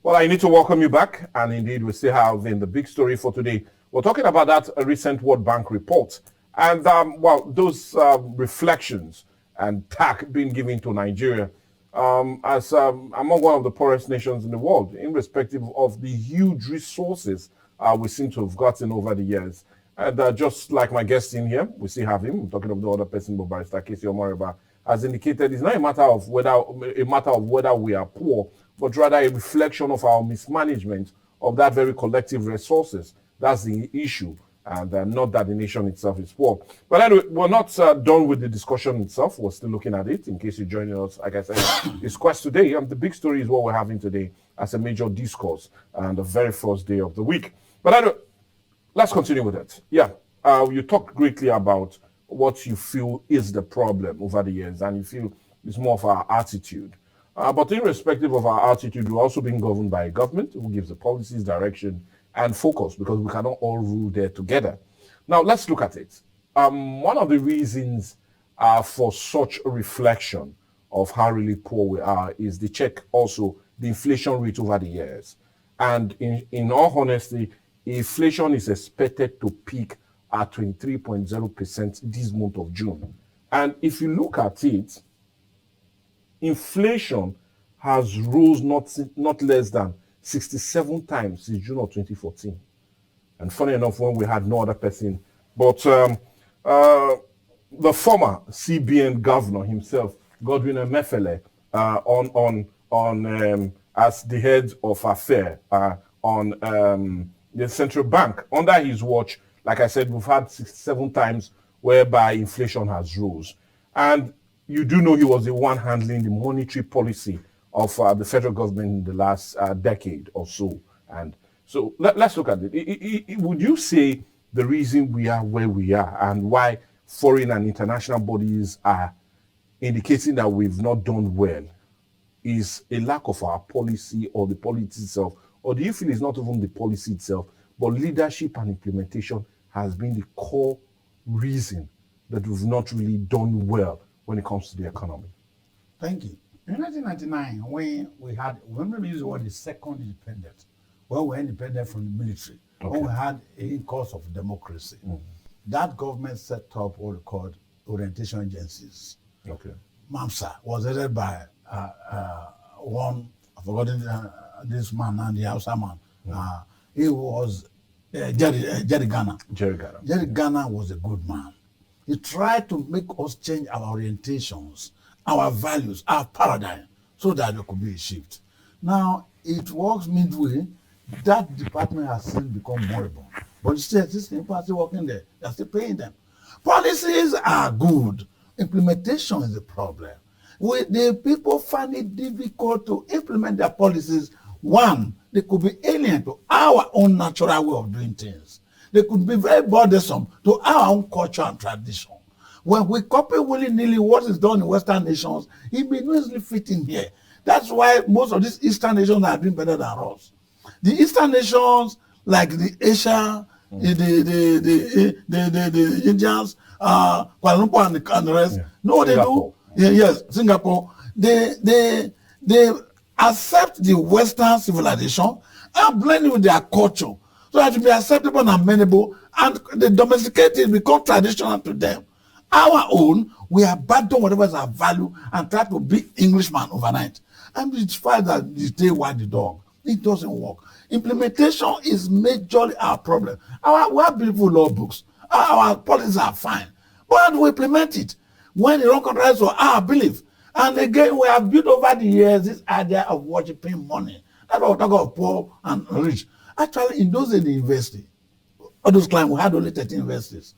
Well, I need to welcome you back. And indeed, we still have in the big story for today. We're talking about that recent World Bank report. And, those reflections and tack being given to Nigeria as among one of the poorest nations in the world, irrespective of the huge resources we seem to have gotten over the years. And just like my guest in here, we still have him. I'm talking of the other person, but Barrister Casey Omariba has indicated it's not a matter of whether we are poor, but rather a reflection of our mismanagement of that very collective resources. That's the issue, and not that the nation itself is poor. But anyway, we're not done with the discussion itself. We're still looking at it. In case you're joining us, like I said, it's Quest today. And the big story is what we're having today as a major discourse and the very first day of the week. But anyway, let's continue with it. Yeah, you talked greatly about what you feel is the problem over the years, and you feel it's more of our attitude. But irrespective of our attitude, we're also being governed by a government who gives the policies, direction, and focus, because we cannot all rule there together. Now, let's look at it. One of the reasons for such a reflection of how really poor we are is the check also the inflation rate over the years. And in all honesty, inflation is expected to peak at 23.0% this month of June. And if you look at it, inflation has rose not less than 67 times since June of 2014. And funny enough, when we had no other person, but the former CBN governor himself, Godwin Emefiele, as the head of affair on the central bank, under his watch, like I said, we've had 67 times whereby inflation has rose. And you do know he was the one handling the monetary policy of the federal government in the last decade or so. And so let's look at it. Would you say the reason we are where we are and why foreign and international bodies are indicating that we've not done well is a lack of our policy or the policy itself? Or do you feel it's not even the policy itself, but leadership and implementation has been the core reason that we've not really done well when it comes to the economy? Thank you. In 1999, when we use the word the second independence, when we were independent from the military, when we had a course of democracy, that government set up what we called orientation agencies. Okay. MAMSA was headed by one, I've forgotten this man and the Hausa man. He was Jerry Ghana. Jerry Ghana was a good man. He tried to make us change our orientations, our values, our paradigm, so that there could be a shift. Now, it works midway. That department has since become moribund. But still existing people are still working there. They're still paying them. Policies are good. Implementation is the problem. The people find it difficult to implement their policies. One, they could be alien to our own natural way of doing things. They could be very burdensome to our own culture and tradition. When we copy willy-nilly what is done in Western nations, it may not easily fit in here. That's why most of these Eastern nations are doing better than us. The Eastern nations, like the Asia, the Indians, Kuala Lumpur and the rest, know what they do? Yes, Singapore. They accept the Western civilization and blend it with their culture so that it be acceptable and amenable, and they domesticate it, become traditional to them. Our own, we abandon whatever is our value and try to be Englishman overnight. And it's fine that you stay white the dog. It doesn't work. Implementation is majorly our problem. We have beautiful law books. Our policies are fine. But how do we implement it? When the wrong contracts for our belief. And again, we have built over the years this idea of worshiping money. That's why we talk of poor and rich. Actually, in those in the university, all those clients, we had only 13 universities.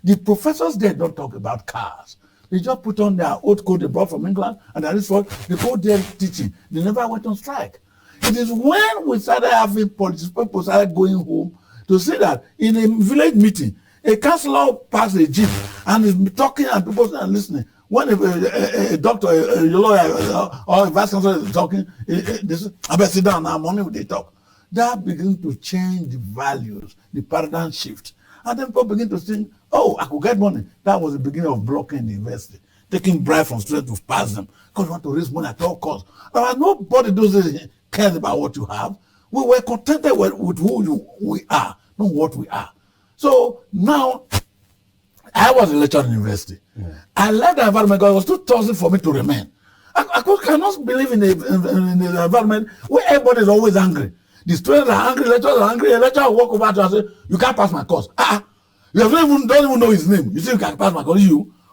The professors there don't talk about cars. They just put on their old coat they brought from England, and that is what they go there teaching. They never went on strike. It is when we started having politics, people started going home to see that in a village meeting, a councillor passed a jeep and is talking and people are listening. When a doctor, a lawyer, or a vice chancellor is talking, they say, I better sit down now, mommy, they talk. That begins to change the values, the paradigm shift. And then people begin to think, oh, I could get money. That was the beginning of blocking the university, taking bribe from students to pass them, because we want to raise money at all costs. Nobody does this cares about what you have. We were contented with who we are, not what we are. So now, I was a lecturer in university. I left the environment because it was too toxic for me to remain. I cannot believe in the environment where everybody is always angry. The students are angry, lecturers are angry. A lecturer will walk over to us and say, you can't pass my course. You don't even know his name. You say you can't pass my course.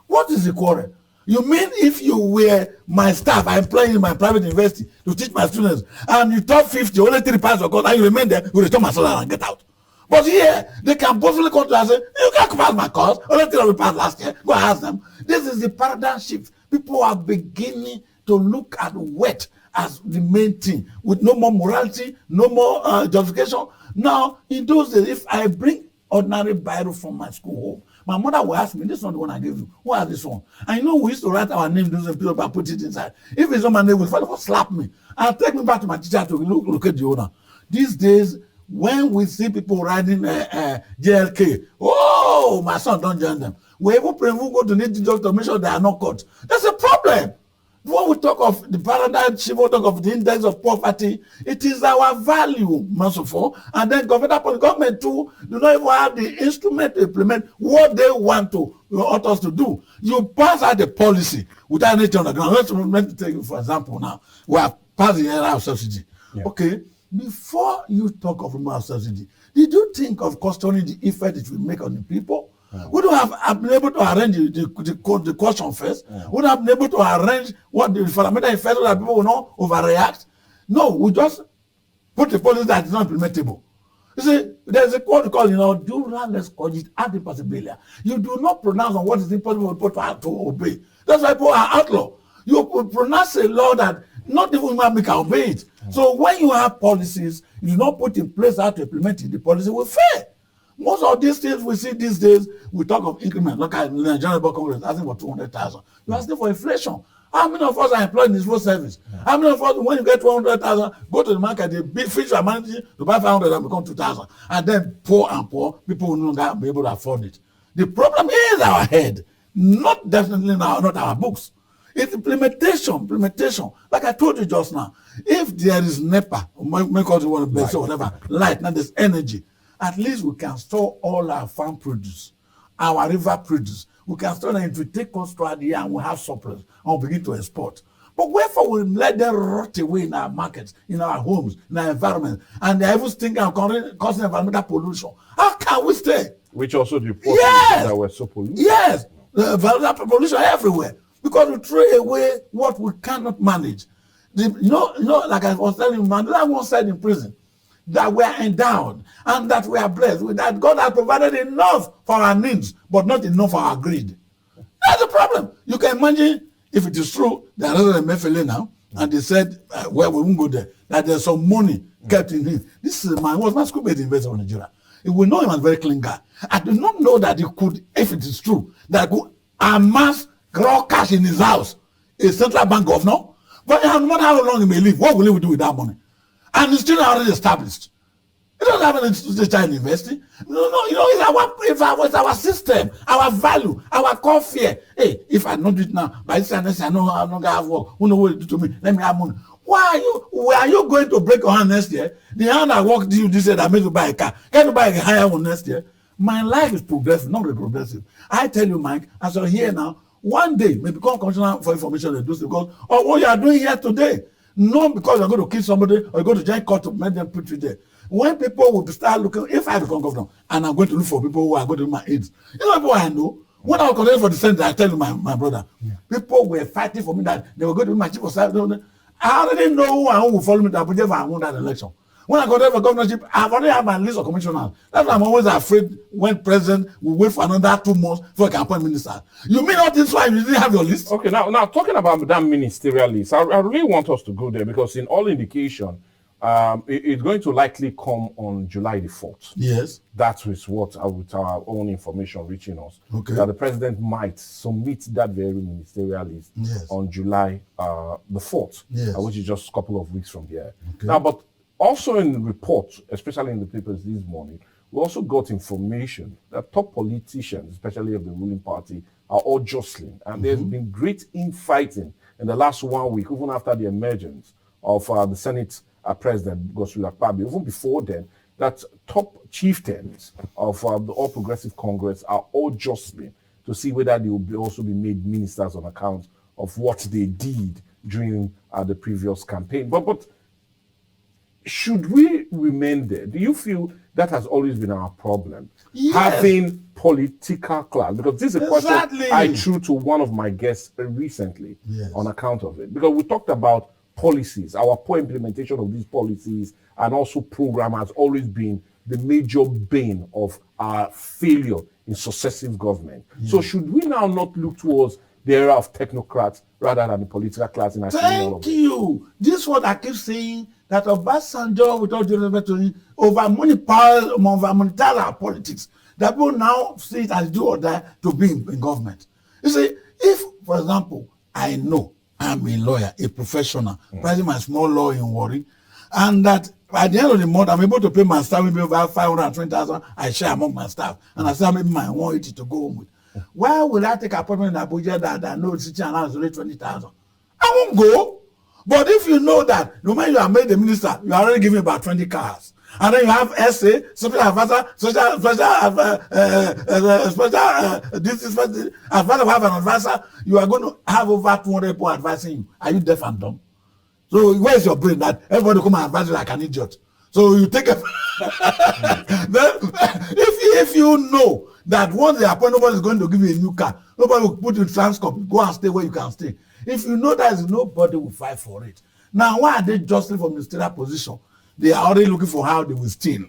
What is the quarrel? You mean if you were my staff, I employ you in my private university to teach my students, and you top 50, only 3 pass your course, and you remain there, you return my salary and get out. But here, they can boldly come to us and say, you can't pass my course, only 3 of you passed last year. Go ask them. This is the paradigm shift. People are beginning to look at wealth as the main thing, with no more morality, no more justification. Now, in those days, if I bring ordinary Bible from my school home, my mother will ask me, this is not the one I gave you. Who has this one? I know we used to write our names, those people, and put it inside. If it's not my name, will first of all slap me and take me back to my teacher to look at the owner. These days, when we see people riding JLK, oh, my son, don't join them. We even pray, we go to need the doctor to make sure they are not caught. That's a problem. When we talk of the paradigm shift, we talk of the index of poverty, it is our value, merciful, and then government too do not even have the instrument to implement what they want us to do. You pass out the policy without anything on the ground. Let's take it for example now. We have passed the era of subsidy. Yeah. Okay, before you talk of removal of subsidy, did you think of costing the effect it will make on the people? We don't have been able to arrange the question first. We don't have been able to arrange what the fundamental effect so that people will not overreact. No, we just put the policy that is not implementable. You see, there's a quote called, dura les cogit ad impossibilia. You do not pronounce on what is impossible for people to obey. That's why people are outlaw. You pronounce a law that not even human can obey it. So when you have policies, you do not put in place how to implement it, the policy will fail. Most of these things we see these days, we talk of increment. Look at the Nigerian Labour Congress asking for 200,000. You're asking for inflation. How many of us are employed in this full service? How many of us, when you get 200,000, go to the market, they bid fish are managing to buy 500 and become 2,000. And then poor, people will no longer be able to afford it. The problem is our head, not definitely not our books. It's implementation. Like I told you just now, if there is NEPA, whatever, light, now there's energy, at least we can store all our farm produce, our river produce. We can store them, it will take us throughout the year and we'll have surplus and we'll begin to export. But wherefore we let them rot away in our markets, in our homes, in our environment, and they're even thinking of causing environmental pollution. How can we stay? Which also the yes. that were so polluted. Yes, the environmental pollution everywhere. Because we throw away what we cannot manage. Like I was telling you, Mandela once said in prison, that we are endowed and that we are blessed, that God has provided enough for our needs, but not enough for our greed. That's the problem. You can imagine if it is true, they are rather than Mefele now, and they said, we won't go there, that there's some money kept in him. This is was my schoolmate investor in Nigeria. We know him as a very clean guy. I do not know that he could, if it is true, that he could amass raw cash in his house, a central bank governor, but no matter how long he may live, what will he do with that money? And it's still already established. It doesn't have anything to do with child investing. No, it's our system, our value, our core fear. Hey, if I don't do it now, by this time next year, I'm not going to have work. Who knows what it do to me? Let me have money. Where are you going to break your hand next year? The hand I worked you this year that made you buy a car. Can you buy a higher one next year? My life is progressive, not retrogressive. I tell you, Mike, as you're here now, one day may become commissioner for information and because of what you are doing here today. Not because you're going to kill somebody or you're going to join court to make them put you there. When people will start looking, if I become governor and I'm going to look for people who are going to do my aids, people I know, when I was contesting for the Senate, I tell you my brother, people were fighting for me that they were going to be my chief of staff. I already know who and who will follow me to Abuja if I won that election. When I got there for governorship, I've already had my list of commissioners. That's why I'm always afraid when president will wait for another 2 months before he can appoint minister. You mean all this why you didn't have your list? Okay, now talking about that ministerial list, I really want us to go there because in all indication, it's going to likely come on July the 4th. Yes. That is what, with our own information reaching us, that the president might submit that very ministerial list on July the 4th, which is just a couple of weeks from here. Okay. Now, but also in the report, especially in the papers this morning, we also got information that top politicians, especially of the ruling party, are all jostling. And there's been great infighting in the last 1 week, even after the emergence of the Senate President Godswill Akpabio, even before then, that top chieftains of the All Progressive Congress are all jostling to see whether they will also be made ministers on account of what they did during the previous campaign. But should we remain there? Do you feel that has always been our problem? Yes. Having political class? Because this is a question I threw to one of my guests recently on account of it. Because we talked about policies, our poor implementation of these policies and also program has always been the major bane of our failure in successive government. So should we now not look towards the era of technocrats rather than the political class in achieving all of it? Thank you. This is what I keep saying, that Obasanjo, with all due respect to him, over-monetize our politics. That people now see it as do or die to be in government. You see, if, for example, I know I'm a lawyer, a professional, practicing my small law in Warri, and that at the end of the month, I'm able to pay my staff maybe over 520,000, I share among my staff, and I say maybe my 180 to go home with. Why will I take an appointment in Abuja that I know city and is only 20,000? I won't go. But if you know that the moment you are made the minister, you are already giving about 20 cars. And then you have SA, special advisor, as far as have an advisor, you are going to have over 200 people advising you. Are you deaf and dumb? So where's your brain that everybody come and advise you like an idiot? So you take a then if you know that once they appoint, nobody is going to give you a new car, nobody will put you in Transcorp, go and stay where you can stay. If you know that, nobody will fight for it. Now, why are they justly for ministerial position? They are already looking for how they will steal,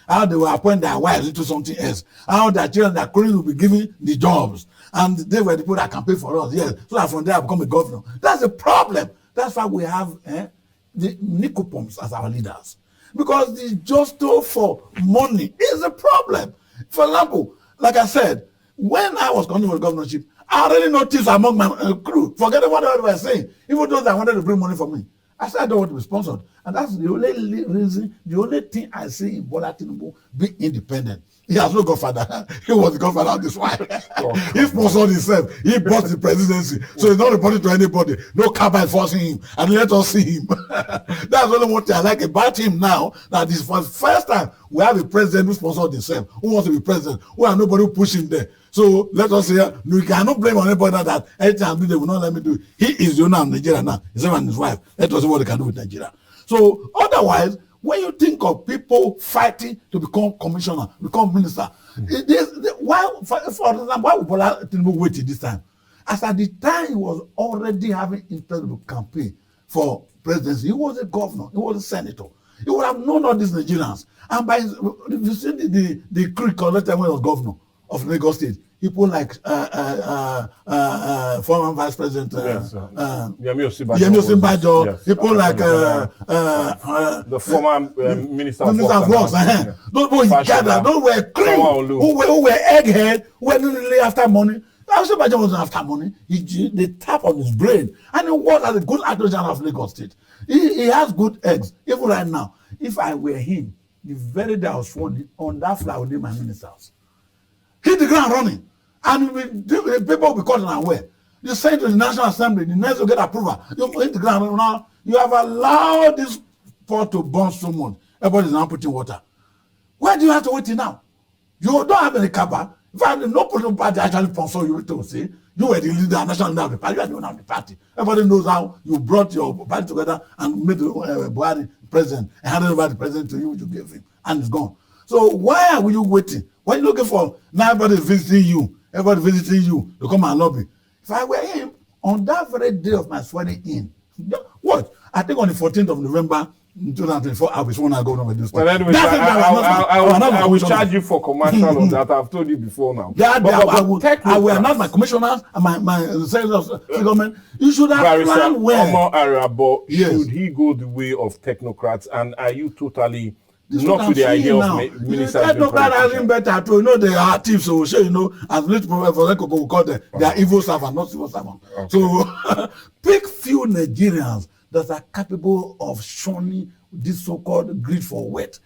how they will appoint their wives into something else, how their children, their children will be given the jobs, and they were the people that can pay for us, yes, so that from there I become a governor. That's the problem. That's why we have the nickel pumps as our leaders. Because the just for money is a problem. For example, like I said, when I was going for the governorship, I already noticed among my crew, forget what they were saying, even those that wanted to bring money for me. I said I don't want to be sponsored. And that's the only reason, the only thing I see in Bola Tinubu being independent. He has no godfather. He was the godfather of this wife. He sponsored himself. He bought the presidency. So he's not reporting to anybody. No cabal forcing him. And let us see him. That's only what I like about him now. That this for the first time we have a president who sponsored himself. Who wants to be president? Who has nobody who push him there. So let us say, we cannot blame on anybody that anything I do, they will not let me do it. He is the owner of Nigeria now. His and his wife. Let us see what they can do with Nigeria. So otherwise, when you think of people fighting to become commissioner, become minister, why, for example, why would Bola Tinubu wait till this time? As at the time he was already having internal campaign for presidency, he was a governor, he was a senator. He would have known all these Nigerians. And by his, if you see the crew collected when he was governor of Lagos State, people like former Vice President Yemi Osinbajo, people like the former Minister of Works. Those people he gathered, those were cream, who were egghead, who were really after money. Osinbajo wasn't after money. They tap on his brain, and he was as a good actor general of Lagos State. He has good eggs. Even right now, if I were him, the very day I was sworn on that fly would be my minister's. Hit the ground running. And the people will be caught unaware. You say to the National Assembly, the next will get approval. You hit the ground running. Now, you have allowed this pot to burn so much. Everybody is now putting water. Why do you have to wait till now? You don't have any cover. In fact, no political party actually sponsor you to say you were the leader, national leader of the party. You are the owner of the party. Everybody knows how you brought your party together and made Buhari president and handed over the president to you, which you gave him, and it's gone. So why are you waiting? Why are you looking for now everybody visiting you? Everybody visiting you to come and lobby. If I were him, on that very day of my swearing in, what? I think on the 14th of November 2024, I was sworn as governor of this state. Well, anyway, I will charge you for commercial on that. I've told you before now. I will announce my commissioners and my senators of government. You should have planned well. Should he go the way of technocrats? And are you totally not with the idea of ministers? Technocrat hasn't better to they are thieves, so as rich professor will call them, they are evil servants, not civil servants. Okay. So pick few Nigerians that are capable of shunning this so-called greed for wealth.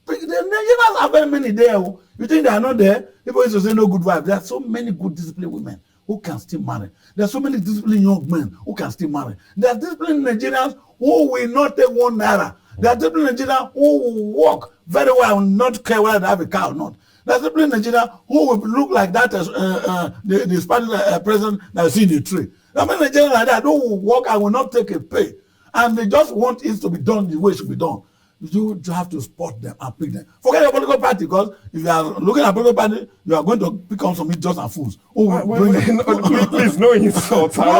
The Nigerians are very many there. You think they are not there? People used to say no good wife. There are so many good disciplined women who can still marry. There are so many disciplined young men who can still marry. There are disciplined Nigerians who will not take 1 naira. There are people in Nigeria who will walk very well and not care whether they have a car or not. There are people in Nigeria who will look like that as the Spanish president that you see in the tree. There are people in Nigeria like that who will walk and will not take a pay. And they just want it to be done the way it should be done. You have to spot them and pick them. Forget your political party, because if you are looking at political party, you are going to pick on some idiots and fools. Please, no insults. No.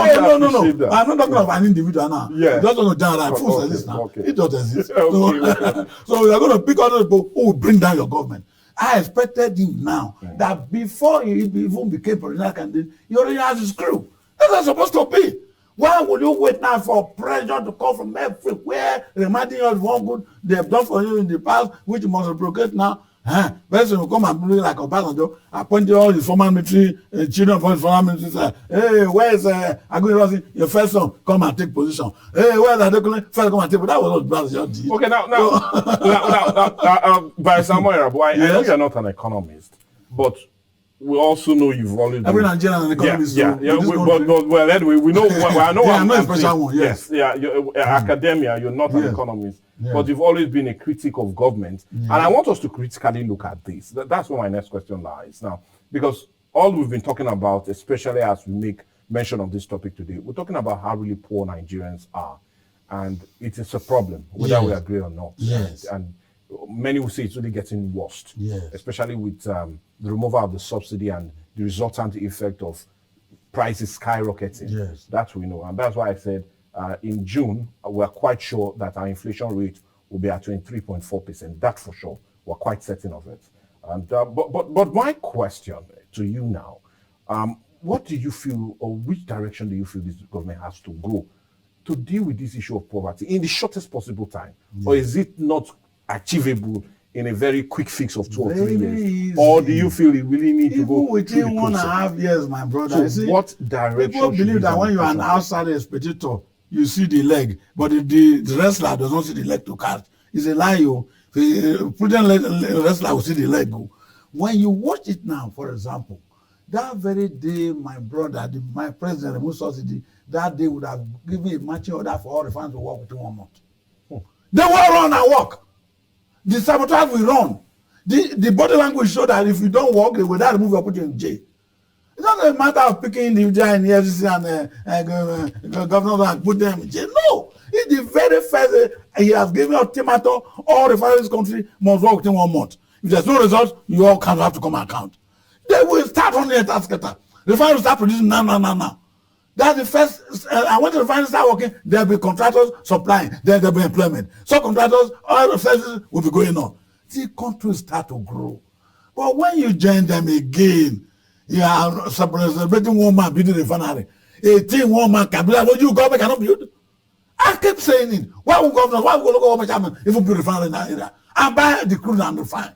I'm not talking of an individual now. Yeah. Just on the general, fools exist now. Okay. It doesn't exist. Okay. So you are going to pick on those people who will bring down your government. I expected him now that before he even became presidential candidate, he already has his crew. That's not supposed to be. Why would you wait now for pressure to come from everywhere, reminding you of one good they have done for you in the past, which you must reciprocate now? Person will come and be like Obasanjo, appointing all his former military children from his former military, say, hey, where's Aguiyi, your first son, come and take position. Hey, where's Adekunle, first come and take position. That was what Obasanjo did. Okay, now, by Samuel Arabu, I know you're not an economist, but we also know you've always been... Every Nigerian an economist. Well, anyway, we know... I know I'm not a special one, yes. You're academia, you're not an economist, but you've always been a critic of government. And I want us to critically look at this. That's where my next question lies now. Because all we've been talking about, especially as we make mention of this topic today, we're talking about how really poor Nigerians are. And it is a problem, whether we agree or not. Yes. And many will say it's really getting worse, especially with the removal of the subsidy and the resultant effect of prices skyrocketing. Yes. That we know. And that's why I said in June, we're quite sure that our inflation rate will be at 23.4%. That for sure. We're quite certain of it. And but my question to you now, what do you feel, or which direction do you feel this government has to go to deal with this issue of poverty in the shortest possible time? Or is it not achievable in a very quick fix of 2 or 3 years? Easy. Or do you feel it really need to go within 1.5 years, my brother? So what direction? People believe that when you are an outside spectator, you see the leg, but if the wrestler does not see the leg to catch, it's a lie. Prudent wrestler will see the leg go. When you watch it now, for example, that very day, my brother, my president removed subsidy, that day would have given a matching order for all the fans to work within 1 month. They will run and work. The sabotage will run. The body language show that if you don't work, they will remove you, put you in jail. It's not a matter of picking the guy in the FCC and governor and put them in jail. No. It's the very first he has given ultimatum, all the finance country must work within 1 month. If there's no result, you all have to come and count. They will start on the task cutter. The finance will start producing now. That's the first, and when the refineries start working, there'll be contractors supplying, then there'll be employment. So contractors, all the services will be going on. The country will start to grow. But when you join them again, you are celebrating 1 man building a refinery. 1 man can build, what you government cannot build. I keep saying it. Why would governors, why would local government chairman even build a refinery in that area? And buy the crude and refine.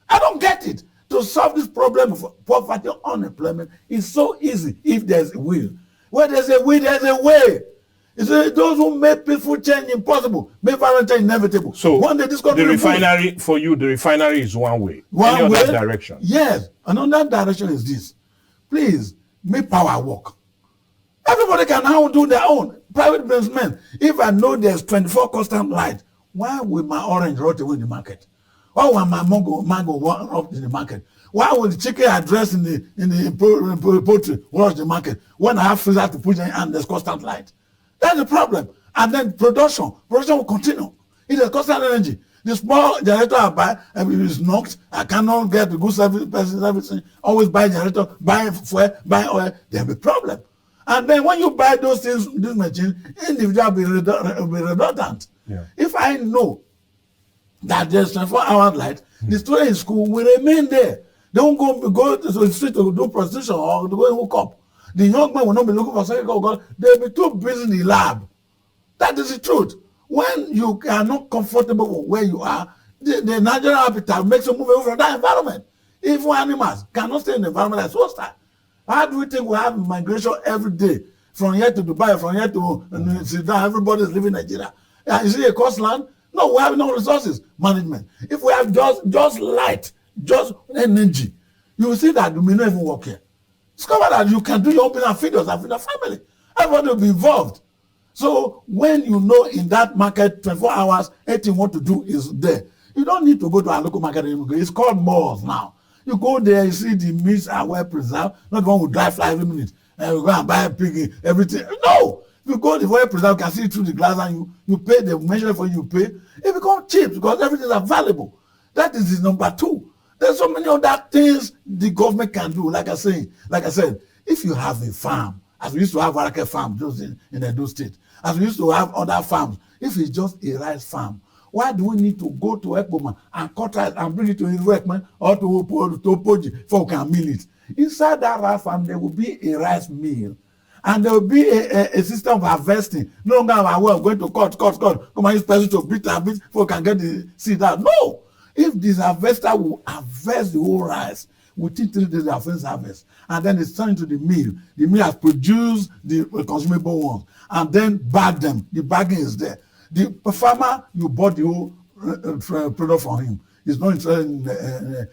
I don't get it. To solve this problem of poverty and unemployment is so easy if there's a will. Where there's a will, there's a way. It's those who make peaceful change impossible, make violent change inevitable. So one day this country the refinery, for you, the refinery is one way. Any other direction? Yes. Another direction is this. Please, make power work. Everybody can now do their own. Private businessmen. If I know there's 24 constant light, why will my orange rot away in the market? Why will my mango rot up in the market? Why will the chicken address in the poultry rush the market when I have freezer to put in and there's constant light? That's the problem. And then production will continue. It is constant energy. The small generator I buy, if it is knocked, I cannot get the good service, always buy generator, buy fuel, buy oil, there'll be problem. And then when you buy those things, this machine, individual will be redundant. Yeah. If I know that there's 24-hour light, the student in school will remain there. They won't go to the street to do prostitution or to go and hook up. The young man will not be looking for second God. They'll be too busy in the lab. That is the truth. When you are not comfortable with where you are, the natural habitat makes you move away from that environment. Even animals cannot stay in the environment that's hostile. How do we think we have migration every day from here to Dubai, from here to Sudan? Everybody is living in Nigeria. Is it a coastland? No, we have no resources management. If we have just light, just energy, you will see that we may not even work here. Discover that you can do your own business and feed us and feed our family. Everybody will be involved. So when you know in that market 24 hours, anything you want to do is there. You don't need to go to a local market anymore. It's called malls now. You go there, you see the meats are well preserved. Not the one who dry fly every minute. And you go and buy a pig, everything. No! If you go the well preserved, you can see it through the glass and you pay, they measure for you pay. It becomes cheap because everything is available. That is the number two. There's so many other things the government can do. Like I said, if you have a farm, as we used to have Warake farm just in Edo State, as we used to have other farms, if it's just a rice farm, why do we need to go to Ekpoma and cut rice and bring it to Iruekman or to Opoji before we can mill it? Inside that rice farm, there will be a rice mill. And there will be a system of harvesting. No longer am I going to cut. Come and use person to beat before we can get the seed out. No! If this harvester will harvest the whole rice, within 3 days they have finished harvest. And then it's turned into the mill. The mill has produced the consumable ones. And then bag them. The bagging is there. The farmer, you bought the whole product from him. He's not interested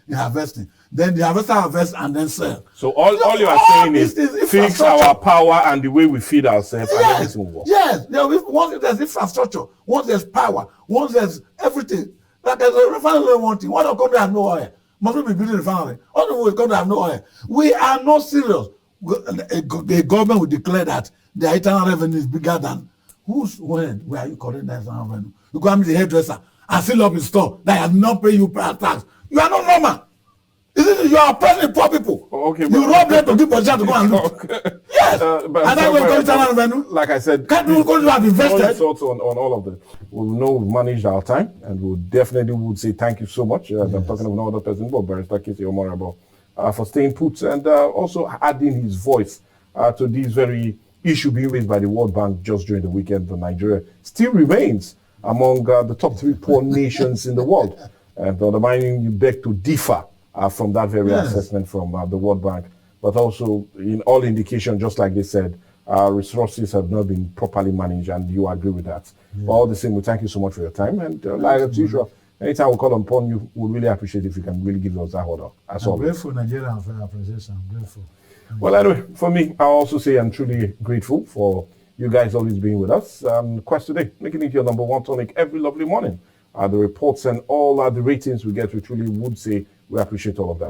in harvesting. Then the harvester harvests and then sell. So all you are saying is fix our power and the way we feed ourselves and everything will work. Yes. Once there's infrastructure, once there's power, once there's everything. Like there's a refinery one thing. What the country have no oil? Must we be building a refinery? All the country have no oil. We are not serious. The government will declare that the internal revenue is bigger than where are you collecting that internal revenue? You go and meet the hairdresser and seal up his store that has not paid you tax. You are not normal. You are oppressing poor people. Okay, you rob them to give position to go and loot. Okay. Yes. And that's what we internal revenue. Like I said, can't you have invested? Thoughts on all of this. We know we've managed our time, and we definitely would say thank you so much. I'm talking of no other person but Barrister Kisi Omorabo for staying put and also adding his voice to this very issue being raised by the World Bank just during the weekend. Nigeria still remains among the top 3 poor nations in the world, and undermining you beg to differ from that very assessment from the World Bank. But also, in all indication, just like they said, resources have not been properly managed, and you agree with that. But all the same, we thank you so much for your time. And like as usual, anytime we call upon you, we really appreciate if you can really give us that order. I'm grateful, Nigeria, for your appreciation. I'm grateful. Well, anyway, for me, I'll also say I'm truly grateful for you guys always being with us. Quest today, making it your number one tonic every lovely morning. The reports and all the ratings we get, we truly would say we appreciate all of that.